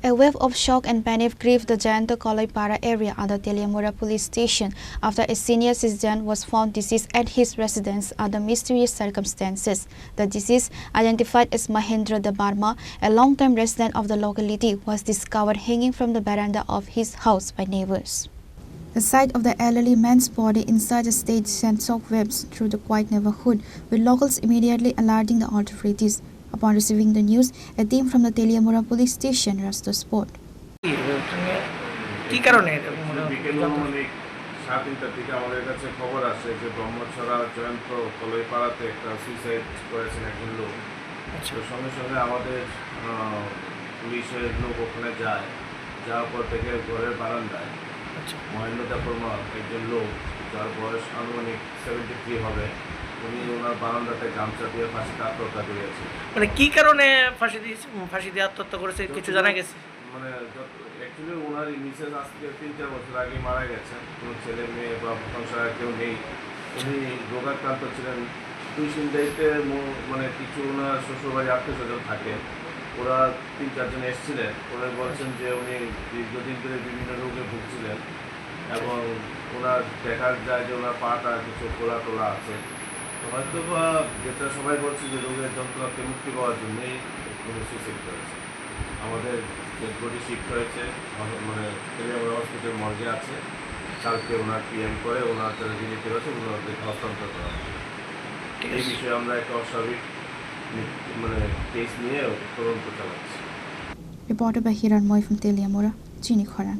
A wave of shock and panic gripped the Jayanto Kaloipara area under Teliamura police station after a senior citizen was found deceased at his residence under mysterious circumstances. The deceased, identified as Mahendra Debarma, a long-time resident of the locality, was discovered hanging from the veranda of his house by neighbors. The sight of the elderly man's body in such a state sent shockwaves through the quiet neighborhood, with locals immediately alerting the authorities. Upon receiving the news, a team from the Teliamura police station rushed to the spot. কি কারণে সাতটার দিকে আমাদের কাছে খবর আসে যে ব্রহ্মছড়া জয়ন্ত কলইপাড়াতে একটা সুইসাইড করেছেন একজন লোক। তো সঙ্গে সঙ্গে আমাদের পুলিশের লোক ওখানে যায়, যাওয়ার পর থেকে ঘরের বারান্দায় মহেন্দ্র দেববর্মা একজন লোক, যার বয়স আনুমানিক 73 হবে, উনি ওনার বারান্দাতে গামছা দিয়ে ফাঁসিতে আত্মহত্যা করেছে। মানে কি কারণে ফাঁসি দিয়ে আত্মহত্যা করেছে কিছু জানা গেছে? মানে অ্যাকচুয়ালি ওনার মিসেস আজ থেকে 3-4 বছর আগে মারা গেছেন, কোনো ছেলে মেয়ে বা সংসার কেউ নেই। উনি রোগাক্রান্ত ছিলেন। দুইসিন্দাইতে মানে কিছু ওনার শ্বশুরবাড়ি আত্মীয়স্বজন থাকে, ওরা 3-4 জন এসেছিলেন। ওরা বলছেন যে উনি দীর্ঘদিন ধরে বিভিন্ন রোগে ভুগছিলেন এবং ওনার দেখা যায় যে ওনার পাটা কিছু খোলা আছে। হয়তো বা যেটা সবাই বলছে যে রোগের যন্ত্রণা থেকে মুক্তি পাওয়ার জন্যই উনি সুইসাইড করেছে। আমাদের বডি শিফট হয়েছে, মানে তেলিয়ামুড়া হসপিটাল মর্গে আছে। কালকে ওনার পিএম করে ওনার যারা রিলেটিভ আছে ওনাদেরকে হস্তান্তর করা হবে। এই বিষয়ে আমরা একটা অস্বাভাবিক মানে কেস নিয়ে তদন্ত চালাচ্ছি। Reported by Hiran Moy from Teliamura, Chini Khoran.